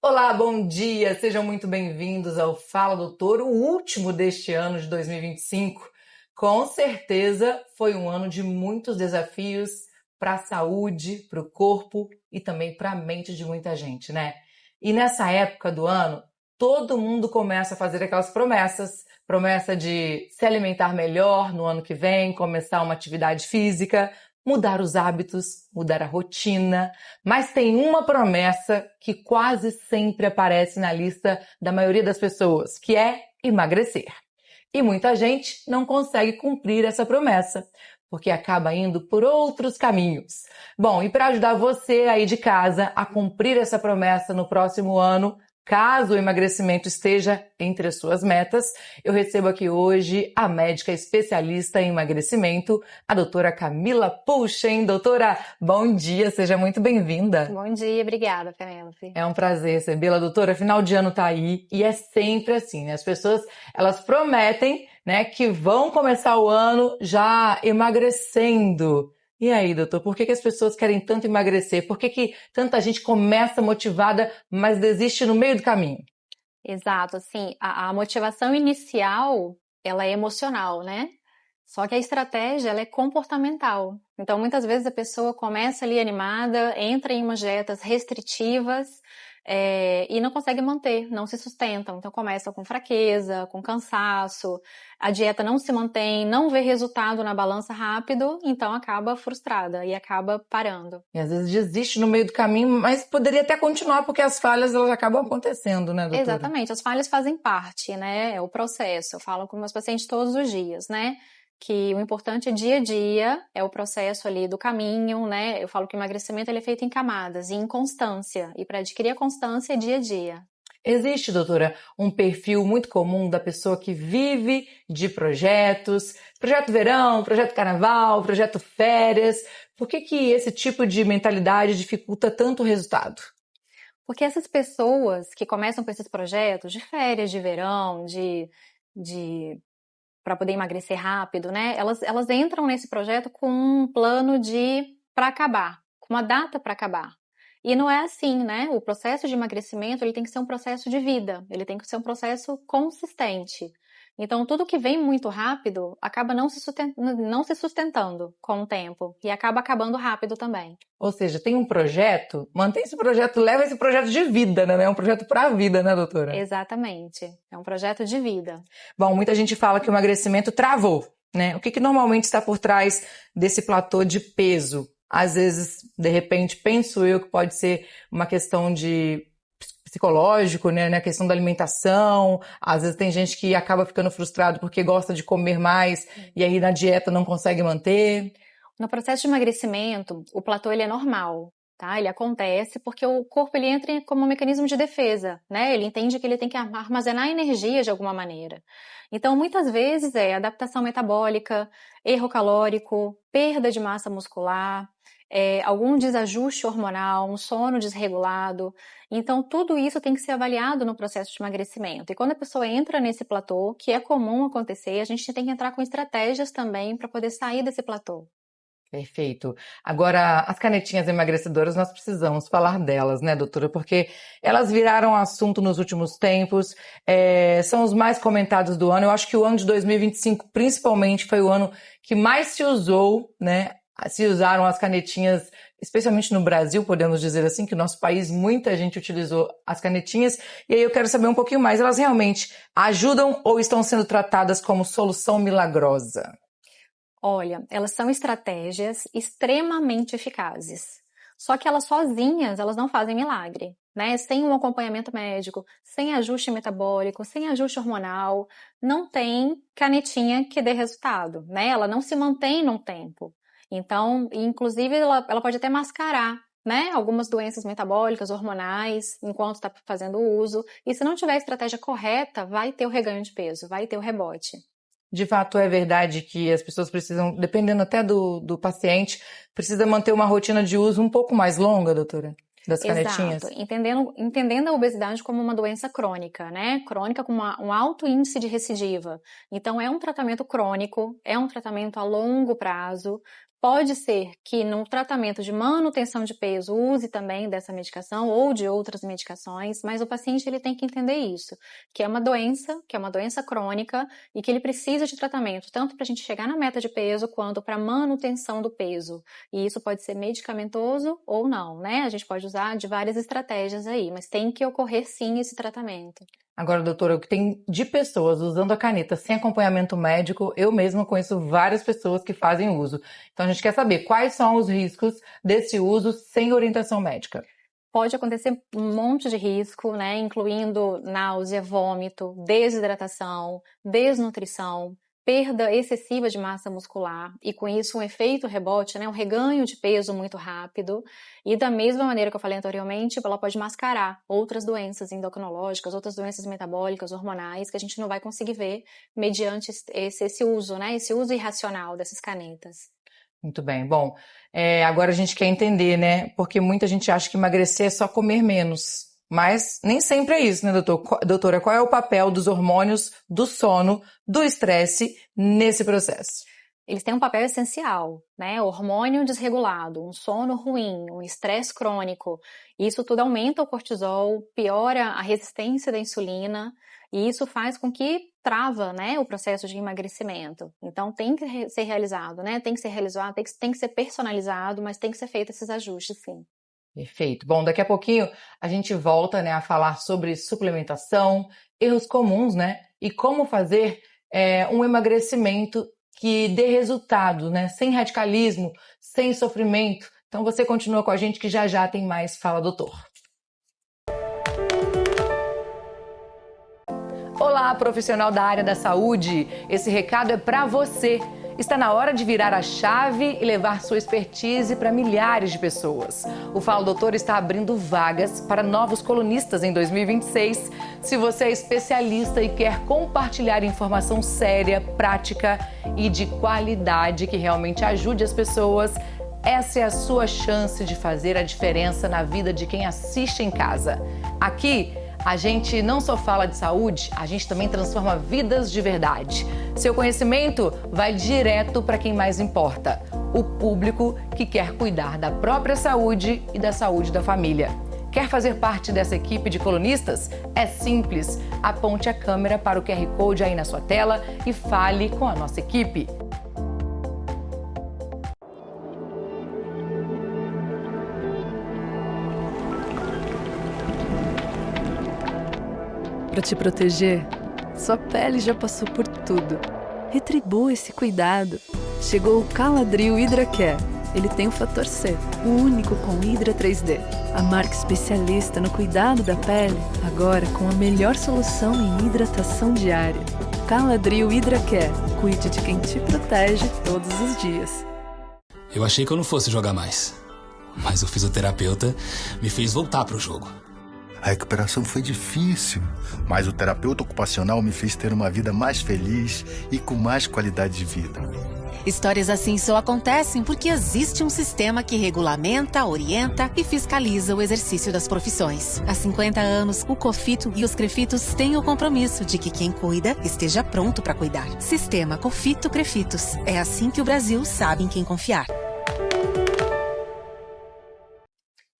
Olá, bom dia! Sejam muito bem-vindos ao Fala Doutor, o último deste ano de 2025. Com certeza foi um ano de muitos desafios para a saúde, para o corpo e também para a mente de muita gente, né? E nessa época do ano, todo mundo começa a fazer aquelas promessas, promessa de se alimentar melhor no ano que vem, começar uma atividade física, mudar os hábitos, mudar a rotina. Mas tem uma promessa que quase sempre aparece na lista da maioria das pessoas, que é emagrecer. E muita gente não consegue cumprir essa promessa, porque acaba indo por outros caminhos. Bom, e para ajudar você aí de casa a cumprir essa promessa no próximo ano, caso o emagrecimento esteja entre as suas metas, eu recebo aqui hoje a médica especialista em emagrecimento, a doutora Camila Pulchen. Doutora, bom dia, seja muito bem-vinda. Bom dia, obrigada, Penélope. É um prazer recebê-la, doutora. Final de ano tá aí e é sempre assim, né? As pessoas, elas prometem, né, que vão começar o ano já emagrecendo. E aí, doutor, por que as pessoas querem tanto emagrecer? Por que tanta gente começa motivada, mas desiste no meio do caminho? Exato, assim, a motivação inicial, ela é emocional, né? Só que a estratégia, ela é comportamental. Então, muitas vezes a pessoa começa ali animada, entra em umas dietas restritivas, e não consegue manter, não se sustentam. Então, começa com fraqueza, com cansaço, a dieta não se mantém, não vê resultado na balança rápido, então acaba frustrada e acaba parando. E às vezes desiste no meio do caminho, mas poderia até continuar, porque as falhas elas acabam acontecendo, né, doutora? Exatamente, as falhas fazem parte, né? É o processo. Eu falo com meus pacientes todos os dias, né? Que o importante é dia a dia, é o processo ali do caminho, né? Eu falo que o emagrecimento ele é feito em camadas e em constância. E para adquirir a constância é dia a dia. Existe, doutora, um perfil muito comum da pessoa que vive de projetos, projeto verão, projeto carnaval, projeto férias. Por que esse tipo de mentalidade dificulta tanto o resultado? Porque essas pessoas que começam com esses projetos de férias, de verão, de para poder emagrecer rápido, né? Elas entram nesse projeto com um plano de para acabar, com uma data para acabar. E não é assim, né? O processo de emagrecimento, ele tem que ser um processo de vida, ele tem que ser um processo consistente. Então, tudo que vem muito rápido acaba não se sustentando com o tempo e acaba acabando rápido também. Ou seja, tem um projeto, mantém esse projeto, leva esse projeto de vida, né? É um projeto para a vida, né, doutora? Exatamente. É um projeto de vida. Bom, muita gente fala que o emagrecimento travou, né? O que normalmente está por trás desse platô de peso? Às vezes, de repente, penso eu que pode ser uma questão de psicológico, né? A questão da alimentação. Às vezes tem gente que acaba ficando frustrado porque gosta de comer mais e aí na dieta não consegue manter. No processo de emagrecimento, o platô ele é normal, tá? Ele acontece porque o corpo ele entra como um mecanismo de defesa, né? Ele entende que ele tem que armazenar energia de alguma maneira. Então, muitas vezes é adaptação metabólica, erro calórico, perda de massa muscular, algum desajuste hormonal, um sono desregulado. Então, tudo isso tem que ser avaliado no processo de emagrecimento. E quando a pessoa entra nesse platô, que é comum acontecer, a gente tem que entrar com estratégias também para poder sair desse platô. Perfeito. Agora, as canetinhas emagrecedoras, nós precisamos falar delas, né, doutora? Porque elas viraram assunto nos últimos tempos, são os mais comentados do ano. Eu acho que o ano de 2025, principalmente, foi o ano que mais se usou, né? Se usaram as canetinhas, especialmente no Brasil, podemos dizer assim, que no nosso país muita gente utilizou as canetinhas. E aí eu quero saber um pouquinho mais. Elas realmente ajudam ou estão sendo tratadas como solução milagrosa? Olha, elas são estratégias extremamente eficazes. Só que elas sozinhas, elas não fazem milagre, né? Sem um acompanhamento médico, sem ajuste metabólico, sem ajuste hormonal, não tem canetinha que dê resultado, né? Ela não se mantém num tempo. Então, inclusive, ela pode até mascarar, né? Algumas doenças metabólicas, hormonais, enquanto está fazendo o uso. E se não tiver a estratégia correta, vai ter o reganho de peso, vai ter o rebote. De fato, é verdade que as pessoas precisam, dependendo até do paciente, precisa manter uma rotina de uso um pouco mais longa, doutora, das Exato, canetinhas? entendendo a obesidade como uma doença crônica, né? Crônica com um alto índice de recidiva. Então, é um tratamento crônico, é um tratamento a longo prazo, Pode ser que no tratamento de manutenção de peso use também dessa medicação ou de outras medicações, mas o paciente ele tem que entender isso, que é uma doença crônica e que ele precisa de tratamento, tanto para a gente chegar na meta de peso quanto para manutenção do peso. E isso pode ser medicamentoso ou não, né? A gente pode usar de várias estratégias aí, mas tem que ocorrer sim esse tratamento. Agora, doutora, o que tem de pessoas usando a caneta sem acompanhamento médico, eu mesma conheço várias pessoas que fazem uso. Então, a gente quer saber quais são os riscos desse uso sem orientação médica. Pode acontecer um monte de risco, né? Incluindo náusea, vômito, desidratação, desnutrição, perda excessiva de massa muscular e com isso um efeito rebote, né? Um reganho de peso muito rápido. E da mesma maneira que eu falei anteriormente, ela pode mascarar outras doenças endocrinológicas, outras doenças metabólicas, hormonais, que a gente não vai conseguir ver mediante esse uso, né? Esse uso irracional dessas canetas. Muito bem. Bom, agora a gente quer entender, né? Porque muita gente acha que emagrecer é só comer menos. Mas nem sempre é isso, né, doutora? Qual é o papel dos hormônios, do sono, do estresse nesse processo? Eles têm um papel essencial, né? O hormônio desregulado, um sono ruim, um estresse crônico, isso tudo aumenta o cortisol, piora a resistência da insulina e isso faz com que trava, né, o processo de emagrecimento. Então tem que ser realizado, né? Tem que ser realizado, tem que ser personalizado, mas tem que ser feito esses ajustes, sim. Perfeito. Bom, daqui a pouquinho a gente volta, né, a falar sobre suplementação, erros comuns, né, e como fazer um emagrecimento que dê resultado, né, sem radicalismo, sem sofrimento. Então você continua com a gente que já já tem mais Fala Doutor. Olá, profissional da área da saúde. Esse recado é para você. Está na hora de virar a chave e levar sua expertise para milhares de pessoas. O Fala Doutor está abrindo vagas para novos colunistas em 2026. Se você é especialista e quer compartilhar informação séria, prática e de qualidade que realmente ajude as pessoas, essa é a sua chance de fazer a diferença na vida de quem assiste em casa. Aqui, a gente não só fala de saúde, a gente também transforma vidas de verdade. Seu conhecimento vai direto para quem mais importa, o público que quer cuidar da própria saúde e da saúde da família. Quer fazer parte dessa equipe de colunistas? É simples. Aponte a câmera para o QR Code aí na sua tela e fale com a nossa equipe. Para te proteger, sua pele já passou por tudo. Retribua esse cuidado. Chegou o Caladril Hydra Care. Ele tem o fator C, o único com Hydra 3D. A marca especialista no cuidado da pele, agora com a melhor solução em hidratação diária. Caladril Hydra Care. Cuide de quem te protege todos os dias. Eu achei que eu não fosse jogar mais, mas o fisioterapeuta me fez voltar pro jogo. A recuperação foi difícil, mas o terapeuta ocupacional me fez ter uma vida mais feliz e com mais qualidade de vida. Histórias assim só acontecem porque existe um sistema que regulamenta, orienta e fiscaliza o exercício das profissões. Há 50 anos, o COFITO e os CREFITOS têm o compromisso de que quem cuida esteja pronto para cuidar. Sistema COFITO-CREFITOS. É assim que o Brasil sabe em quem confiar.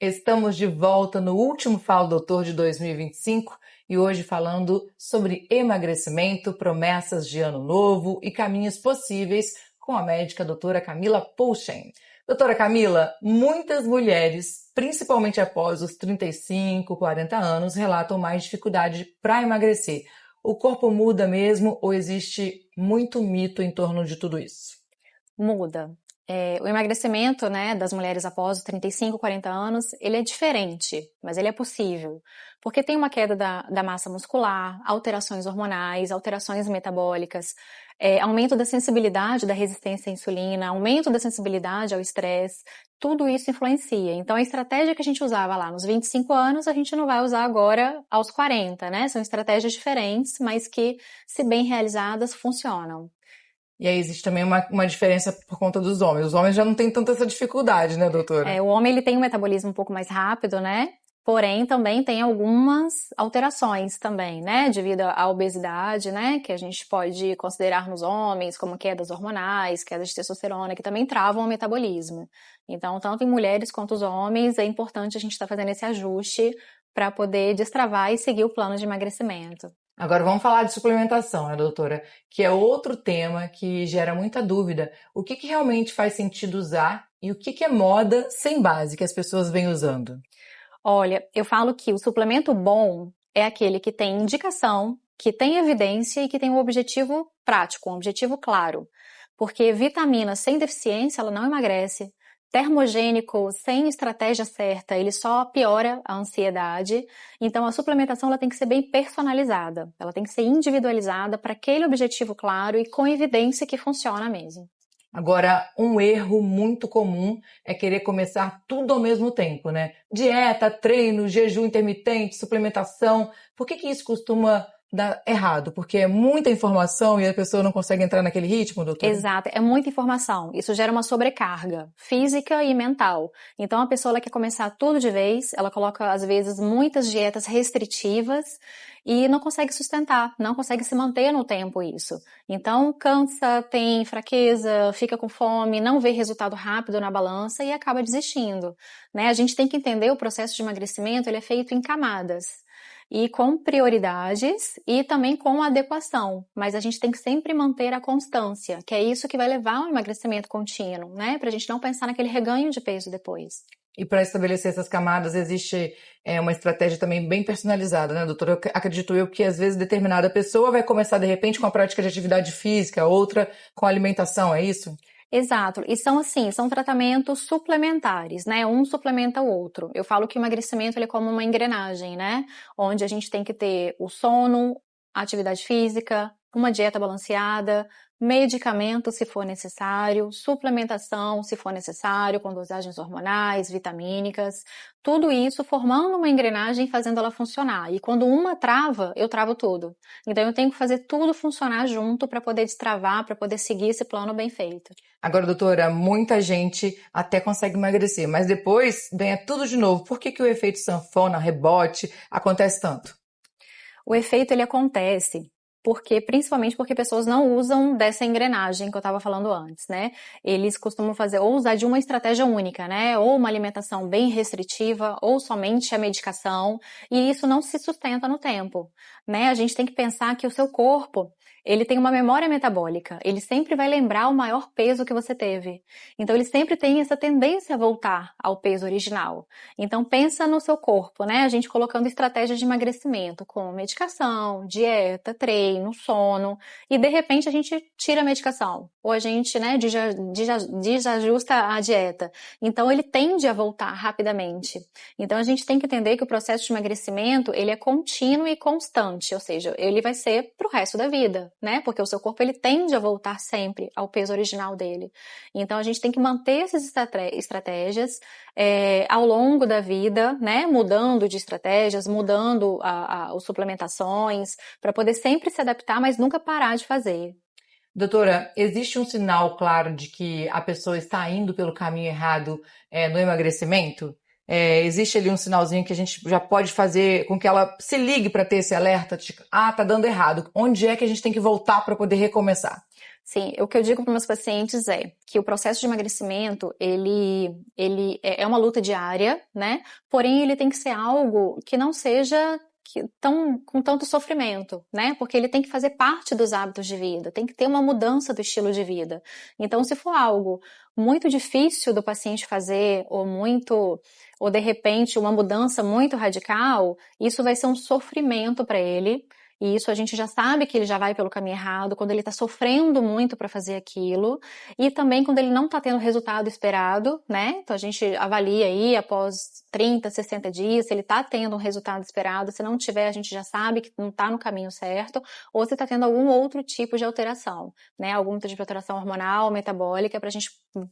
Estamos de volta no último Fala Doutor de 2025 e hoje falando sobre emagrecimento, promessas de ano novo e caminhos possíveis com a médica doutora Camila Poulsen. Doutora Camila, muitas mulheres, principalmente após os 35, 40 anos, relatam mais dificuldade para emagrecer. O corpo muda mesmo ou existe muito mito em torno de tudo isso? Muda. O emagrecimento, né, das mulheres após os 35, 40 anos, ele é diferente, mas ele é possível. Porque tem uma queda da massa muscular, alterações hormonais, alterações metabólicas, aumento da sensibilidade da resistência à insulina, aumento da sensibilidade ao estresse, tudo isso influencia. Então a estratégia que a gente usava lá nos 25 anos, a gente não vai usar agora aos 40, né? São estratégias diferentes, mas que, se bem realizadas, funcionam. E aí existe também uma diferença por conta dos homens. Os homens já não têm tanta essa dificuldade, né, doutora? O homem ele tem um metabolismo um pouco mais rápido, né? Porém, também tem algumas alterações também, né, devido à obesidade, né, que a gente pode considerar nos homens, como quedas hormonais, quedas de testosterona, que também travam o metabolismo. Então, tanto em mulheres quanto os homens, é importante a gente estar fazendo esse ajuste para poder destravar e seguir o plano de emagrecimento. Agora vamos falar de suplementação, né, doutora? Que é outro tema que gera muita dúvida. O que realmente faz sentido usar e o que é moda sem base que as pessoas vêm usando? Olha, eu falo que o suplemento bom é aquele que tem indicação, que tem evidência e que tem um objetivo prático, um objetivo claro. Porque vitamina sem deficiência, ela não emagrece. Termogênico sem estratégia certa, ele só piora a ansiedade. Então a suplementação ela tem que ser bem personalizada, ela tem que ser individualizada para aquele objetivo claro e com evidência que funciona mesmo. Agora, um erro muito comum é querer começar tudo ao mesmo tempo, né? Dieta, treino, jejum intermitente, suplementação. Por que isso costuma dar errado? Porque é muita informação e a pessoa não consegue entrar naquele ritmo, doutora? Exato, é muita informação. Isso gera uma sobrecarga física e mental. Então a pessoa ela quer começar tudo de vez, ela coloca às vezes muitas dietas restritivas e não consegue sustentar, não consegue se manter no tempo isso. Então cansa, tem fraqueza, fica com fome, não vê resultado rápido na balança e acaba desistindo, né? A gente tem que entender o processo de emagrecimento, ele é feito em camadas e com prioridades e também com adequação, mas a gente tem que sempre manter a constância, que é isso que vai levar ao emagrecimento contínuo, né? Pra gente não pensar naquele reganho de peso depois. E para estabelecer essas camadas existe uma estratégia também bem personalizada, né, doutora? Acredito eu que às vezes determinada pessoa vai começar de repente com a prática de atividade física, outra com a alimentação, é isso? Exato, e são assim, são tratamentos suplementares, né? Um suplementa o outro. Eu falo que o emagrecimento ele é como uma engrenagem, né? Onde a gente tem que ter o sono, a atividade física, uma dieta balanceada, medicamento se for necessário, suplementação se for necessário, com dosagens hormonais, vitamínicas, tudo isso formando uma engrenagem, fazendo ela funcionar. E quando uma trava, eu travo tudo. Então eu tenho que fazer tudo funcionar junto para poder destravar, para poder seguir esse plano bem feito. Agora, doutora, muita gente até consegue emagrecer, mas depois ganha tudo de novo. Por que o efeito sanfona, rebote, acontece tanto? O efeito ele acontece principalmente porque pessoas não usam dessa engrenagem que eu estava falando antes, né? Eles costumam fazer ou usar de uma estratégia única, né? Ou uma alimentação bem restritiva, ou somente a medicação, e isso não se sustenta no tempo, né? A gente tem que pensar que o seu corpo, ele tem uma memória metabólica, ele sempre vai lembrar o maior peso que você teve. Então ele sempre tem essa tendência a voltar ao peso original. Então pensa no seu corpo, né? A gente colocando estratégias de emagrecimento com medicação, dieta, treino, sono, e de repente a gente tira a medicação, ou a gente, né, desajusta a dieta. Então ele tende a voltar rapidamente. Então a gente tem que entender que o processo de emagrecimento, ele é contínuo e constante, ou seja, ele vai ser pro resto da vida, né? Porque o seu corpo ele tende a voltar sempre ao peso original dele. Então a gente tem que manter essas estratégias ao longo da vida, né? Mudando de estratégias, mudando as suplementações, para poder sempre se adaptar, mas nunca parar de fazer. Doutora, existe um sinal claro de que a pessoa está indo pelo caminho errado no emagrecimento? Existe ali um sinalzinho que a gente já pode fazer com que ela se ligue para ter esse alerta de, tá dando errado. Onde é que a gente tem que voltar para poder recomeçar? Sim, o que eu digo para meus pacientes é que o processo de emagrecimento, ele é uma luta diária, né? Porém, ele tem que ser algo que não seja com tanto sofrimento, né? Porque ele tem que fazer parte dos hábitos de vida, tem que ter uma mudança do estilo de vida. Então, se for algo muito difícil do paciente fazer, ou de repente uma mudança muito radical, isso vai ser um sofrimento para ele. E isso a gente já sabe que ele já vai pelo caminho errado, quando ele está sofrendo muito para fazer aquilo, e também quando ele não está tendo o resultado esperado, né? Então a gente avalia aí após 30, 60 dias, se ele está tendo um resultado esperado, se não tiver, a gente já sabe que não está no caminho certo, ou se está tendo algum outro tipo de alteração, né? Algum tipo de alteração hormonal, metabólica, para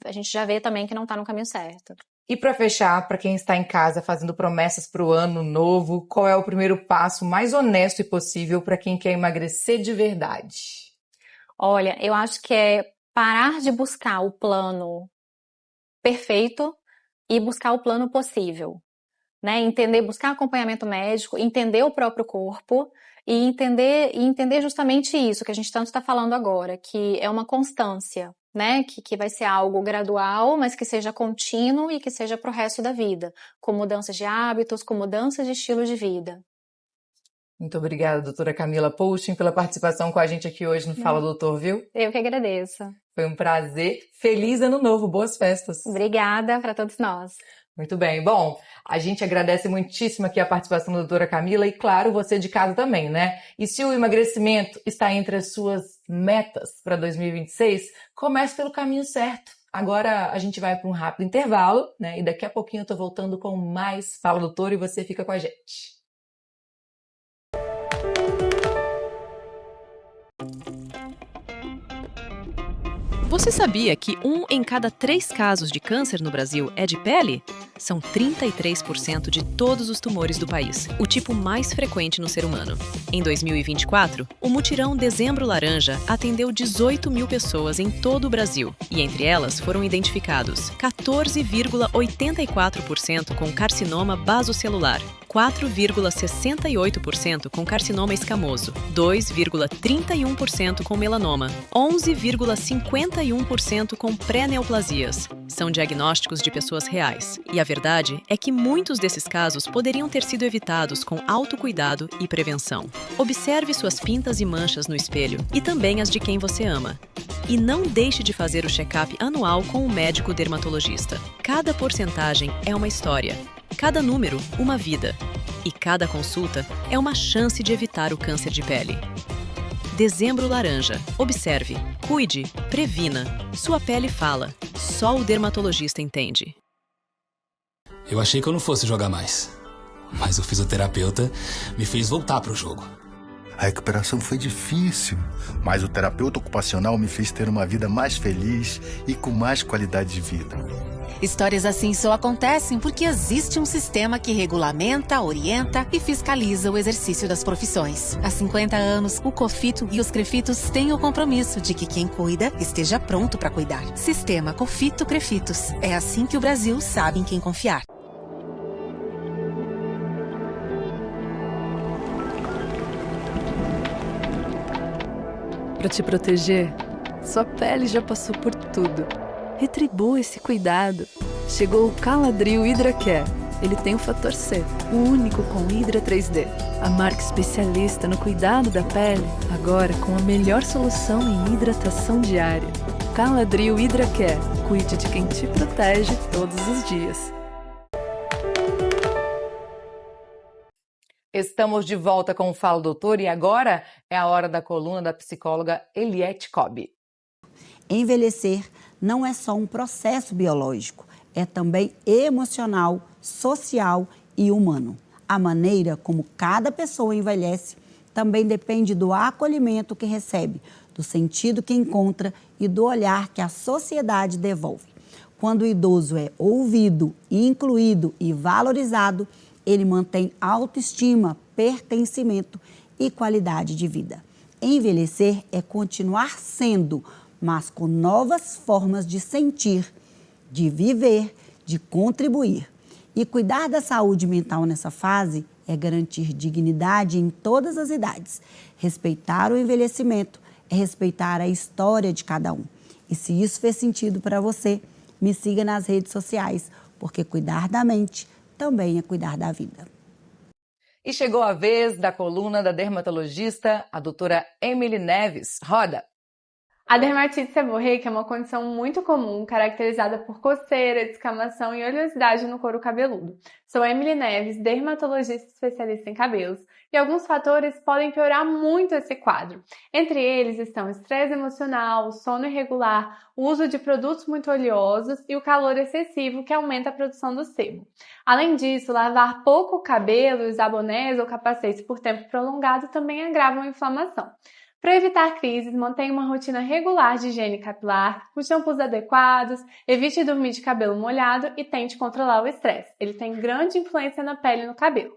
a gente já ver também que não está no caminho certo. E para fechar, para quem está em casa fazendo promessas para o ano novo, qual é o primeiro passo mais honesto e possível para quem quer emagrecer de verdade? Olha, eu acho que é parar de buscar o plano perfeito e buscar o plano possível. né? Entender, buscar acompanhamento médico, entender o próprio corpo e entender justamente isso que a gente tanto está falando agora, que é uma constância, né? Que vai ser algo gradual, mas que seja contínuo e que seja para o resto da vida, com mudanças de hábitos, com mudanças de estilo de vida. Muito obrigada, doutora Camila Pouchin, pela participação com a gente aqui hoje no Fala Doutor, viu? Eu que agradeço. Foi um prazer. Feliz Ano Novo, boas festas. Obrigada para todos nós. Muito bem. Bom, a gente agradece muitíssimo aqui a participação da doutora Camila e, claro, você de casa também, né? E se o emagrecimento está entre as suas metas para 2026, comece pelo caminho certo. Agora a gente vai para um rápido intervalo, né? E daqui a pouquinho eu tô voltando com mais Fala Doutor e você fica com a gente. Você sabia que 1 em cada 3 casos de câncer no Brasil é de pele? São 33% de todos os tumores do país, o tipo mais frequente no ser humano. Em 2024, o mutirão Dezembro Laranja atendeu 18 mil pessoas em todo o Brasil, e entre elas foram identificados 14,84% com carcinoma basocelular, 4,68% com carcinoma escamoso, 2,31% com melanoma, 11,51% com pré-neoplasias. São diagnósticos de pessoas reais. E a verdade é que muitos desses casos poderiam ter sido evitados com autocuidado e prevenção. Observe suas pintas e manchas no espelho e também as de quem você ama. E não deixe de fazer o check-up anual com um médico dermatologista. Cada porcentagem é uma história. Cada número, uma vida. E cada consulta é uma chance de evitar o câncer de pele. Dezembro Laranja. Observe, cuide, previna. Sua pele fala. Só o dermatologista entende. Eu achei que eu não fosse jogar mais. Mas o fisioterapeuta me fez voltar pro jogo. A recuperação foi difícil, mas o terapeuta ocupacional me fez ter uma vida mais feliz e com mais qualidade de vida. Histórias assim só acontecem porque existe um sistema que regulamenta, orienta e fiscaliza o exercício das profissões. Há 50 anos, o COFITO e os CREFITOS têm o compromisso de que quem cuida esteja pronto para cuidar. Sistema COFITO-CREFITOS. É assim que o Brasil sabe em quem confiar. Para te proteger, sua pele já passou por tudo. Retribua esse cuidado. Chegou o Caladril Hydra Care. Ele tem o fator C, o único com Hydra 3D. A marca especialista no cuidado da pele, agora com a melhor solução em hidratação diária. Caladril Hydra Care. Cuide de quem te protege todos os dias. Estamos de volta com o Fala Doutor e agora é a hora da coluna da psicóloga Eliette Cobb. Envelhecer não é só um processo biológico, é também emocional, social e humano. A maneira como cada pessoa envelhece também depende do acolhimento que recebe, do sentido que encontra e do olhar que a sociedade devolve. Quando o idoso é ouvido, incluído e valorizado, ele mantém autoestima, pertencimento e qualidade de vida. Envelhecer é continuar sendo, mas com novas formas de sentir, de viver, de contribuir. E cuidar da saúde mental nessa fase é garantir dignidade em todas as idades. Respeitar o envelhecimento é respeitar a história de cada um. E se isso fez sentido para você, me siga nas redes sociais, porque cuidar da mente também é cuidar da vida. E chegou a vez da coluna da dermatologista, a doutora Emily Neves. Roda! A dermatite seborreica é uma condição muito comum, caracterizada por coceira, descamação e oleosidade no couro cabeludo. Sou Emily Neves, dermatologista especialista em cabelos, e alguns fatores podem piorar muito esse quadro. Entre eles estão estresse emocional, sono irregular, o uso de produtos muito oleosos e o calor excessivo, que aumenta a produção do sebo. Além disso, lavar pouco o cabelo, usar bonés ou capacetes por tempo prolongado também agravam a inflamação. Para evitar crises, mantenha uma rotina regular de higiene capilar, com shampoos adequados, evite dormir de cabelo molhado e tente controlar o estresse. Ele tem grande influência na pele e no cabelo.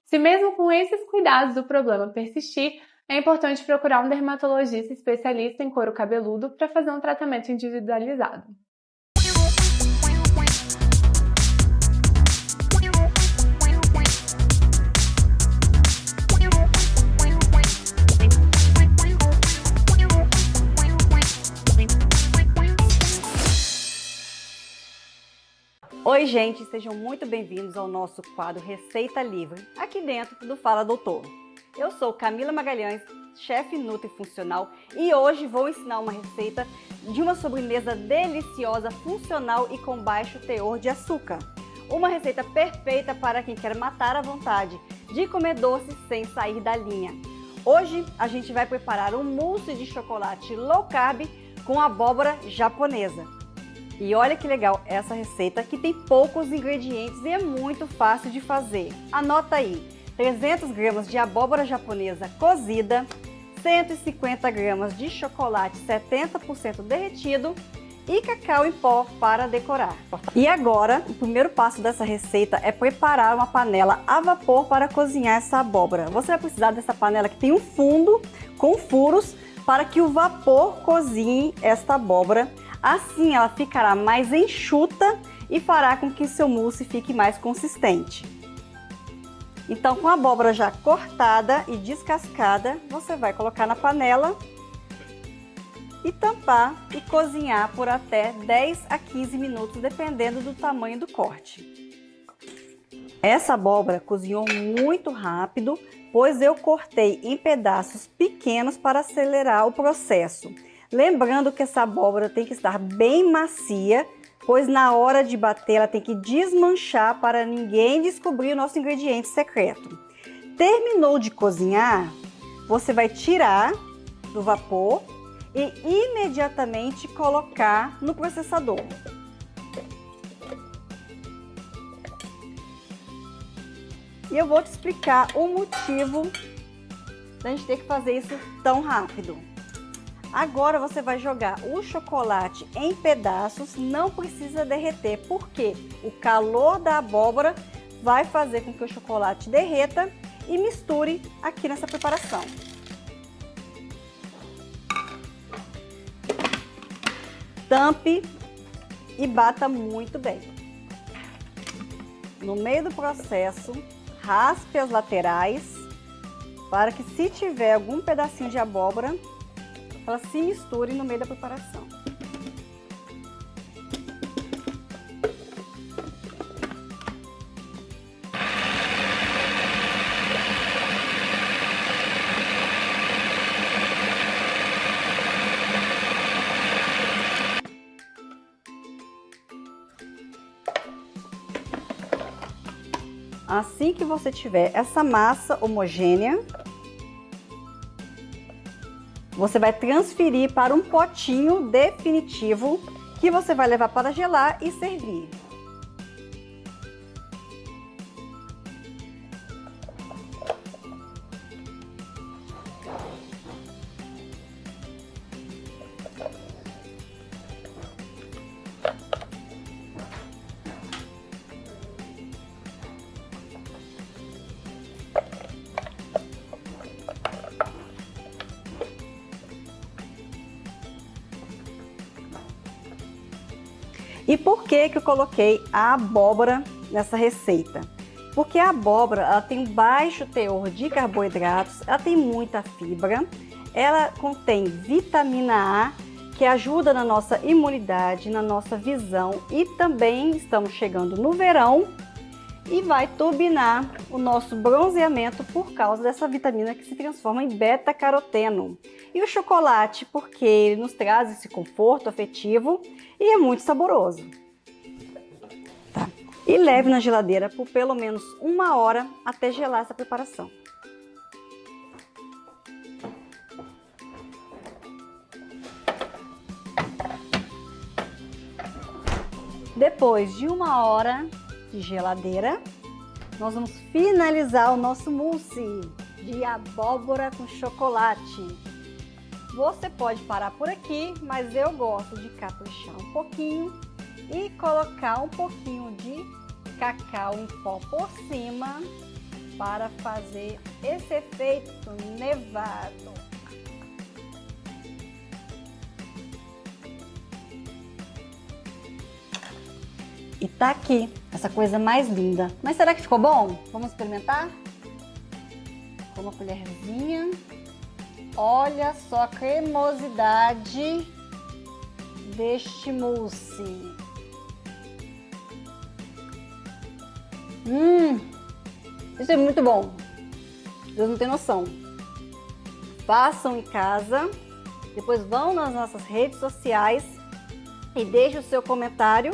Se mesmo com esses cuidados o problema persistir, é importante procurar um dermatologista especialista em couro cabeludo para fazer um tratamento individualizado. Oi, gente, sejam muito bem-vindos ao nosso quadro Receita Livre, aqui dentro do Fala Doutor. Eu sou Camila Magalhães, chefe nutrifuncional, e hoje vou ensinar uma receita de uma sobremesa deliciosa, funcional e com baixo teor de açúcar. Uma receita perfeita para quem quer matar a vontade de comer doce sem sair da linha. Hoje a gente vai preparar um mousse de chocolate low carb com abóbora japonesa. E olha que legal essa receita, que tem poucos ingredientes e é muito fácil de fazer. Anota aí: 300 gramas de abóbora japonesa cozida, 150 gramas de chocolate 70% derretido e cacau em pó para decorar. E agora, o primeiro passo dessa receita é preparar uma panela a vapor para cozinhar essa abóbora. Você vai precisar dessa panela que tem um fundo com furos para que o vapor cozinhe esta abóbora. Assim ela ficará mais enxuta e fará com que seu mousse fique mais consistente. Então, com a abóbora já cortada e descascada, você vai colocar na panela e tampar e cozinhar por até 10 a 15 minutos, dependendo do tamanho do corte. Essa abóbora cozinhou muito rápido, pois eu cortei em pedaços pequenos para acelerar o processo. Lembrando que essa abóbora tem que estar bem macia, pois na hora de bater ela tem que desmanchar para ninguém descobrir o nosso ingrediente secreto. Terminou de cozinhar, você vai tirar do vapor e imediatamente colocar no processador. E eu vou te explicar o motivo da gente ter que fazer isso tão rápido. Agora você vai jogar o chocolate em pedaços, não precisa derreter, porque o calor da abóbora vai fazer com que o chocolate derreta e misture aqui nessa preparação. Tampe e bata muito bem. No meio do processo, raspe as laterais para que, se tiver algum pedacinho de abóbora, ela se misture no meio da preparação. Assim que você tiver essa massa homogênea, você vai transferir para um potinho definitivo que você vai levar para gelar e servir. E por que eu coloquei a abóbora nessa receita? Porque a abóbora ela tem um baixo teor de carboidratos, ela tem muita fibra, ela contém vitamina A, que ajuda na nossa imunidade, na nossa visão, e também estamos chegando no verão e vai turbinar o nosso bronzeamento por causa dessa vitamina que se transforma em beta-caroteno. E o chocolate, porque ele nos traz esse conforto afetivo e é muito saboroso. Tá. E leve na geladeira por pelo menos 1 hora até gelar essa preparação. Depois de 1 hora de geladeira, nós vamos finalizar o nosso mousse de abóbora com chocolate. Você pode parar por aqui, mas eu gosto de caprichar um pouquinho e colocar um pouquinho de cacau em pó por cima para fazer esse efeito nevado. E tá aqui, essa coisa mais linda. Mas será que ficou bom? Vamos experimentar? Com uma colherzinha. Olha só a cremosidade deste mousse. Isso é muito bom. Vocês não têm noção. Façam em casa, depois vão nas nossas redes sociais e deixem o seu comentário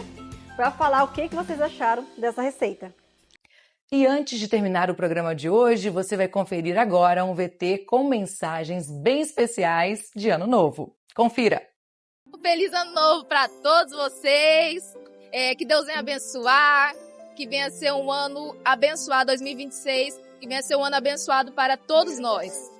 para falar o que vocês acharam dessa receita. E antes de terminar o programa de hoje, você vai conferir agora um VT com mensagens bem especiais de Ano Novo. Confira! Feliz Ano Novo para todos vocês, que Deus venha abençoar, que venha ser um ano abençoado 2026, que venha ser um ano abençoado para todos nós.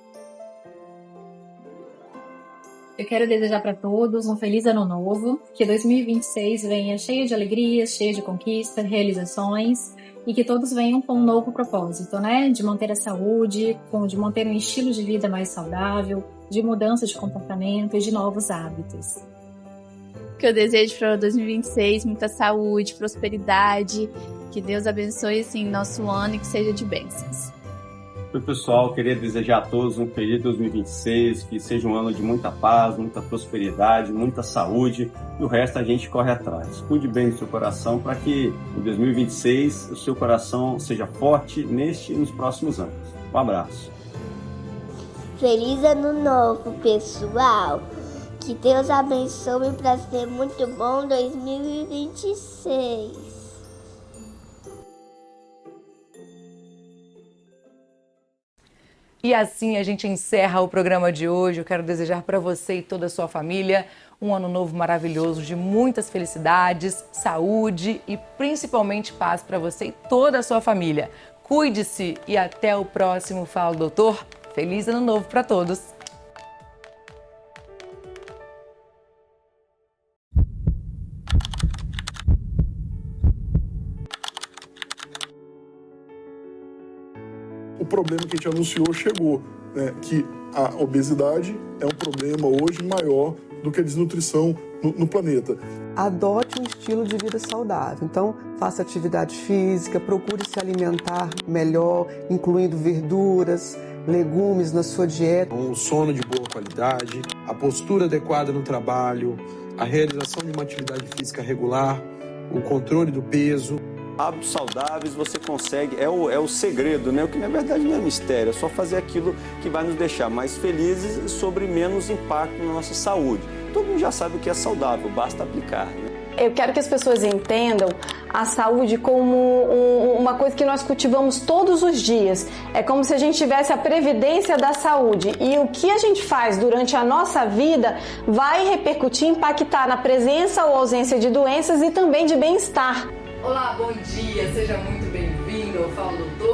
Eu quero desejar para todos um feliz ano novo, que 2026 venha cheio de alegrias, cheio de conquistas, realizações e que todos venham com um novo propósito, né? De manter a saúde, de manter um estilo de vida mais saudável, de mudança de comportamento e de novos hábitos. Que eu desejo para 2026 muita saúde, prosperidade, que Deus abençoe assim, nosso ano e que seja de bênçãos. Oi pessoal, queria desejar a todos um feliz 2026, que seja um ano de muita paz, muita prosperidade, muita saúde e o resto a gente corre atrás. Cuide bem do seu coração para que em 2026 o seu coração seja forte neste e nos próximos anos. Um abraço. Feliz ano novo, pessoal! Que Deus abençoe para ser muito bom 2026. E assim a gente encerra o programa de hoje. Eu quero desejar para você e toda a sua família um ano novo maravilhoso, de muitas felicidades, saúde e principalmente paz para você e toda a sua família. Cuide-se e até o próximo Fala Doutor. Feliz ano novo para todos! O problema que a gente anunciou chegou, né? Que a obesidade é um problema hoje maior do que a desnutrição no planeta. Adote um estilo de vida saudável. Então, faça atividade física, procure se alimentar melhor, incluindo verduras, legumes na sua dieta. Um sono de boa qualidade, a postura adequada no trabalho, a realização de uma atividade física regular, o controle do peso. Hábitos saudáveis você consegue, é o segredo, né? O que na verdade não é mistério, é só fazer aquilo que vai nos deixar mais felizes e sobre menos impacto na nossa saúde. Todo mundo já sabe o que é saudável, basta aplicar, né? Eu quero que as pessoas entendam a saúde como uma coisa que nós cultivamos todos os dias. É como se a gente tivesse a previdência da saúde. E o que a gente faz durante a nossa vida vai repercutir, impactar na presença ou ausência de doenças e também de bem-estar. Olá, bom dia, seja muito bem-vindo ao Fala Doutor.